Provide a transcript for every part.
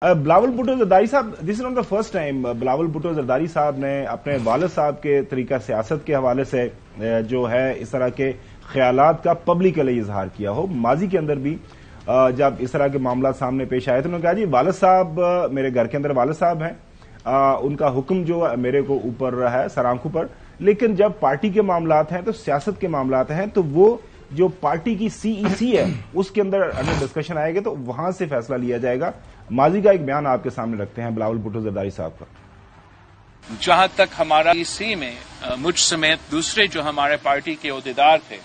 بلاول بھٹو زرداری صاحب، this is not the first time Bilawal Bhutto Zardari صاحب نے اپنے والد صاحب کے طریقہ سیاست کے حوالے سے جو ہے اس طرح کے خیالات کا پبلکلی اظہار کیا ہو. ماضی کے اندر بھی جب اس طرح کے معاملات سامنے پیش آئے تو انہوں نے کہا جی والد صاحب میرے گھر کے اندر والد صاحب ہیں، ان کا حکم جو میرے کو اوپر ہے سر آنکھوں پر، لیکن جب پارٹی کے معاملات ہیں تو سیاست کے معاملات ہیں تو وہ جو پارٹی کی سی ای سی ہے اس کے اندر ڈسکشن آئے گا تو وہاں سے فیصلہ لیا جائے گا. ماضی کا ایک بیان آپ کے سامنے رکھتے ہیں بلاول بھٹو زرداری صاحب کا. جہاں تک ہمارا سی میں مجھ سمیت دوسرے جو ہمارے پارٹی کے عہدیدار تھے،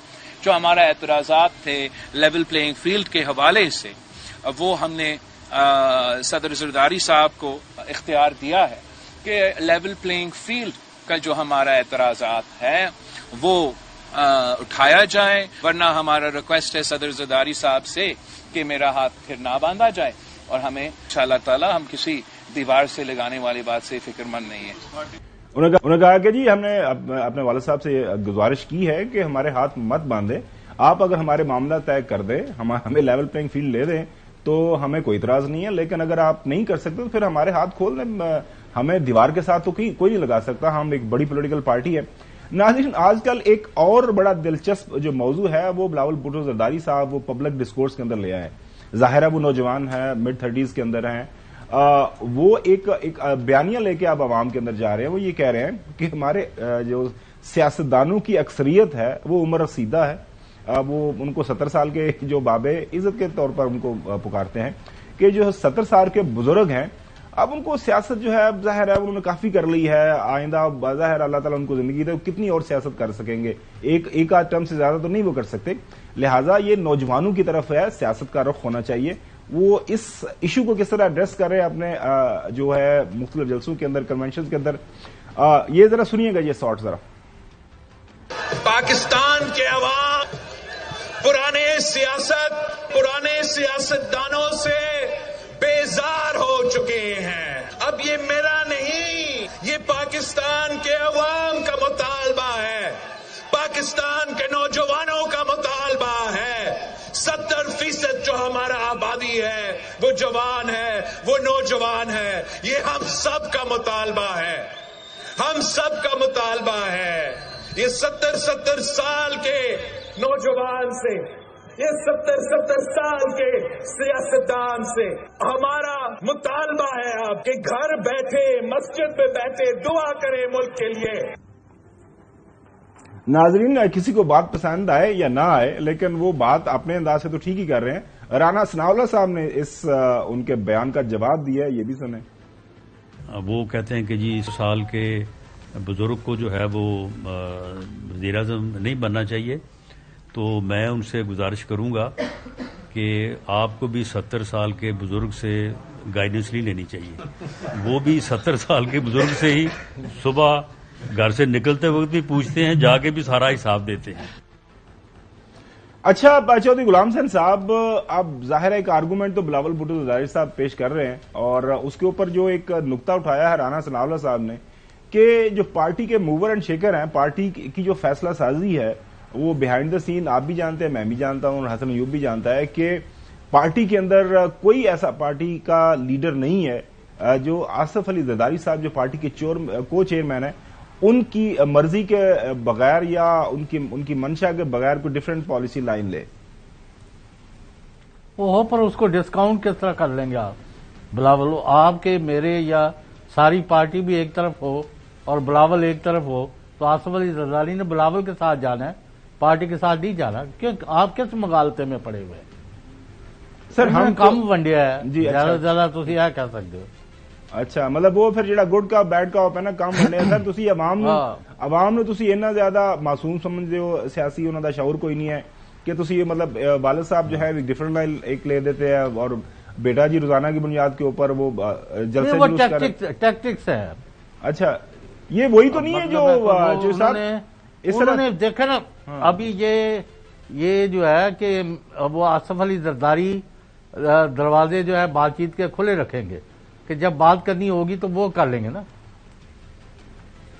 جو ہمارا اعتراضات تھے لیول پلینگ فیلڈ کے حوالے سے، وہ ہم نے صدر زرداری صاحب کو اختیار دیا ہے کہ لیول پلینگ فیلڈ کا جو ہمارا اعتراضات ہے وہ اٹھایا جائے، ورنہ ہمارا ریکویسٹ ہے صدر زرداری صاحب سے کہ میرا ہاتھ پھر نہ باندھا جائے، اور ہمیں انشاءاللہ تعالی ہم کسی دیوار سے لگانے والی بات سے فکر مند نہیں ہے. انہوں نے کہا کہ جی ہم نے اپنے والد صاحب سے گزارش کی ہے کہ ہمارے ہاتھ مت باندھیں، آپ اگر ہمارے معاملہ طے کر دیں، ہمیں لیول پلینگ فیلڈ لے دیں تو ہمیں کوئی اعتراض نہیں ہے، لیکن اگر آپ نہیں کر سکتے تو پھر ہمارے ہاتھ کھول دیں، ہمیں دیوار کے ساتھ تو کوئی نہیں لگا سکتا، ہم ایک بڑی پولیٹیکل پارٹی ہے. ناظرین، آج کل ایک اور بڑا دلچسپ جو موضوع ہے وہ بلاول بھٹو زرداری صاحب وہ پبلک ڈسکورس کے اندر لے آئے. ظاہر ہے وہ نوجوان ہیں، مڈ 30s کے اندر ہیں، وہ ایک بیانیہ لے کے اب عوام کے اندر جا رہے ہیں. وہ یہ کہہ رہے ہیں کہ ہمارے جو سیاستدانوں کی اکثریت ہے وہ عمر رسیدہ ہے، وہ ان کو 70 سال کے جو بابے عزت کے طور پر ان کو پکارتے ہیں کہ جو 70 سال کے بزرگ ہیں اب ان کو سیاست جو ہے ظاہر ہے انہوں نے کافی کر لی ہے، آئندہ ظاہر اللہ تعالیٰ ان کو زندگی دے کتنی اور سیاست کر سکیں گے، ایک آدھ ٹرم سے زیادہ تو نہیں وہ کر سکتے. لہٰذا یہ نوجوانوں کی طرف ہے سیاست کا رخ ہونا چاہیے. وہ اس ایشو کو کس طرح ایڈریس کر رہے ہیں اپنے جو ہے مختلف جلسوں کے اندر، کنونشن کے اندر، یہ ذرا سنیے گا یہ ساٹ ذرا. پاکستان کے عوام پرانے سیاستدانوں سے بیزار ہو چکے ہیں. اب یہ میرا نہیں، یہ پاکستان کے عوام کا مطالبہ ہے، پاکستان کے نوجوانوں کا مطالبہ ہے. 70% جو ہمارا آبادی ہے وہ جوان ہے، وہ نوجوان ہے. یہ ہم سب کا مطالبہ ہے، ہم سب کا مطالبہ ہے. یہ 70 سال کے نوجوان سے، یہ 70 سال کے سیاستدان سے ہمارا مطالبہ ہے آپ کہ گھر بیٹھے مسجد پہ بیٹھے دعا کریں ملک کے لیے. ناظرین، کسی کو بات پسند آئے یا نہ آئے لیکن وہ بات اپنے انداز سے تو ٹھیک ہی کر رہے ہیں. رانا ثناءاللہ صاحب نے ان کے بیان کا جواب دیا ہے، یہ بھی سنیں. وہ کہتے ہیں کہ جی اس سال کے بزرگ کو جو ہے وہ وزیر اعظم نہیں بننا چاہیے، تو میں ان سے گزارش کروں گا کہ آپ کو بھی 70 سال کے بزرگ سے گائیڈنس نہیں لینی چاہیے. وہ بھی 70 سال کے بزرگ سے ہی صبح گھر سے نکلتے وقت بھی پوچھتے ہیں، جا کے بھی سارا حساب دیتے ہیں. اچھا چودھری غلام حسین صاحب، اب ظاہر ہے ایک آرگومنٹ تو بلاول بھٹو زرداری صاحب پیش کر رہے ہیں اور اس کے اوپر جو ایک نقطہ اٹھایا ہے رانا ثناءاللہ صاحب نے کہ جو پارٹی کے موور اینڈ شیکر ہیں، پارٹی کی جو فیصلہ سازی ہے وہ بیہائنڈ دا سین آپ بھی جانتے ہیں، میں بھی جانتا ہوں، حسن ایوب بھی جانتا ہے کہ پارٹی کے اندر کوئی ایسا پارٹی کا لیڈر نہیں ہے جو آصف علی زرداری صاحب جو پارٹی کے کو چیئرمین ہیں ان کی مرضی کے بغیر یا ان کی منشا کے بغیر کوئی ڈفرینٹ پالیسی لائن لے. وہ پر اس کو ڈسکاؤنٹ کس طرح کر لیں گے آپ؟ بلاول آپ کے میرے یا ساری پارٹی بھی ایک طرف ہو اور بلاول ایک طرف ہو تو آصف علی زرداری نے بلاول کے ساتھ جانا ہے، پارٹی کے ساتھ نہیں جانا. کیوں آپ کس مغالطے میں پڑے ہوئے ہیں؟ سر ہم کم ونڈیا ہے جی زیادہ سے زیادہ تھی یہ کہہ سکتے ہو. اچھا، مطلب وہ پھر جڑا گڈ کا بیڈ کا ہوتا ہے نا کام ونڈیا سر. تسی عوام نو تسی اتنا زیادہ معصوم سمجھتے ہو، سیاسی انہوں دا شعور کوئی نہیں ہے کہ تسی مطلب والد صاحب جو ہے ڈفرنٹ لائن ایک لے دیتے ہیں اور بیٹا جی روزانہ کی بنیاد کے اوپر وہ جلسے جلوس کر رہے ہیں. ٹیکٹکس ہے. اچھا، یہ وہی تو نہیں ہے جو صاحب اس طرح دیکھے نا ابھی یہ جو ہے کہ وہ آصف علی زرداری دروازے جو ہے بات چیت کے کھلے رکھیں گے کہ جب بات کرنی ہوگی تو وہ کر لیں گے نا.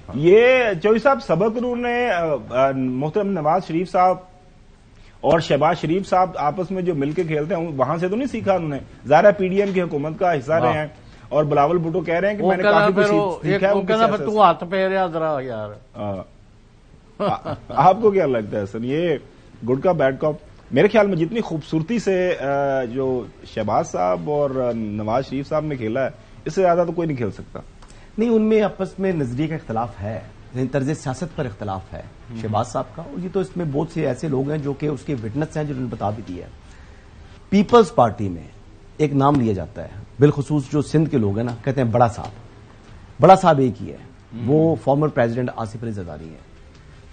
یہ چوہدری صاحب سبق انہوں نے محترم نواز شریف صاحب اور شہباز شریف صاحب آپس میں جو مل کے کھیلتے ہیں وہاں سے تو نہیں سیکھا انہوں نے، ظاہر پی ڈی ایم کی حکومت کا حصہ رہے ہیں، اور بلاول بھٹو کہہ رہے ہیں کہ میں نے کافی کچھ سیکھا ہے۔ تو ہاتھ پہ رہا ذرا یار، آپ کو کیا لگتا ہے سر یہ گڈ کا بیڈ کاپ؟ میرے خیال میں جتنی خوبصورتی سے جو شہباز صاحب اور نواز شریف صاحب نے کھیلا ہے اس سے زیادہ تو کوئی نہیں کھیل سکتا۔ نہیں، ان میں آپس میں نظریے کا اختلاف ہے، طرز سیاست پر اختلاف ہے شہباز صاحب کا، اور یہ تو اس میں بہت سے ایسے لوگ ہیں جو کہ اس کے وٹنس ہیں جنہوں نے بتا بھی دیا ہے۔ پیپلز پارٹی میں ایک نام لیا جاتا ہے، بالخصوص جو سندھ کے لوگ ہیں نا، کہتے ہیں بڑا صاحب ایک ہی ہے، وہ فارمر پریزیڈنٹ آصف علی زرداری ہے۔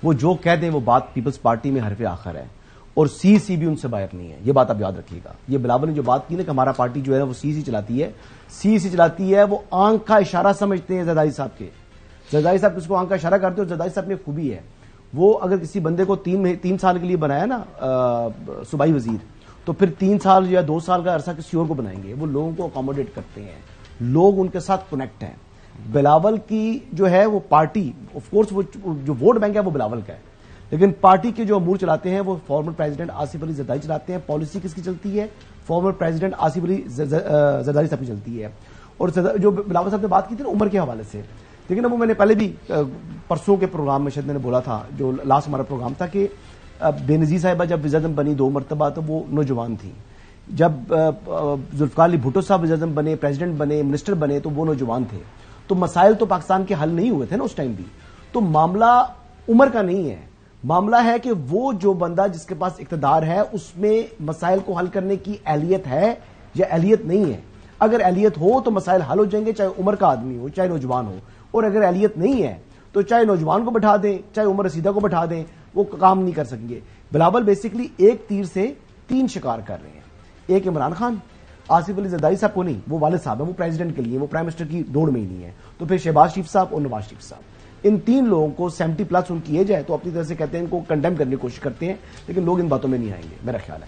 وہ جو کہہ دیں وہ بات پیپلز پارٹی میں حرف آخر ہے، اور سی بھی ان سے باہر نہیں ہے، یہ بات آپ یاد رکھیے گا۔ یہ بلاول نے جو بات کی نا کہ ہمارا پارٹی جو ہے وہ سی چلاتی ہے، وہ آنکھ کا اشارہ سمجھتے ہیں زرداری صاحب کے۔ زرداری صاحب کس کو آنکھ کا اشارہ کرتے ہیں، اور زرداری صاحب میں خوبی ہے، وہ اگر کسی بندے کو 3 سال کے لیے بنایا نا صوبائی وزیر، تو پھر 3 سال یا 2 سال کا عرصہ کسی اور کو بنائیں گے۔ وہ لوگوں کو اکاموڈیٹ کرتے ہیں، لوگ ان کے ساتھ کنیکٹ ہیں۔ بلاول کی جو ہے وہ پارٹی، آف کورس وہ جو ووٹ بینک ہے وہ بلاول کا ہے، لیکن پارٹی کے جو امور چلاتے ہیں وہ فارمر پریزیڈنٹ آصف علی زرداری چلاتے ہیں۔ پالیسی کس کی چلتی ہے؟ فارمر پریزیڈنٹ آصف علی زرداری صاحب کی چلتی ہے۔ اور جو بلاول صاحب نے بات کی تھی نا عمر کے حوالے سے، لیکن وہ میں نے پہلے بھی پرسوں کے پروگرام میں شاید میں نے بولا تھا، جو لاسٹ ہمارا پروگرام تھا، کہ بے نظیر صاحبہ جب وزیر اعظم بنی 2 مرتبہ تو وہ نوجوان تھی، جب ذوالفقار علی بھٹو صاحب وزیر اعظم بنے، پریزیڈنٹ بنے، منسٹر بنے تو وہ نوجوان تھے۔ تو مسائل تو پاکستان کے حل نہیں ہوئے تھے نا اس ٹائم بھی۔ تو معاملہ عمر کا نہیں ہے، معاملہ ہے کہ وہ جو بندہ جس کے پاس اقتدار ہے اس میں مسائل کو حل کرنے کی اہلیت ہے یا اہلیت نہیں ہے۔ اگر اہلیت ہو تو مسائل حل ہو جائیں گے، چاہے عمر کا آدمی ہو چاہے نوجوان ہو، اور اگر اہلیت نہیں ہے تو چاہے نوجوان کو بٹھا دیں چاہے عمر رسیدہ کو بٹھا دیں، وہ کام نہیں کر سکیں گے۔ بلاول بیسیکلی ایک تیر سے 3 شکار کر رہے ہیں، ایک عمران خان، آصف علی زرداری صاحب کو نہیں، وہ والد صاحب ہیں، وہ پریزیڈنٹ کے لیے، وہ پرائم منسٹر کی دوڑ میں ہی نہیں ہے، تو پھر شہباز شریف صاحب اور نواز شریف صاحب، ان 3 لوگوں کو 70+ ان کی ایج ہے، تو اپنی طرح سے کہتے ہیں ان کو کنڈیم کرنے کی کوشش کرتے ہیں، لیکن لوگ ان باتوں میں نہیں آئیں گے، میرا خیال ہے۔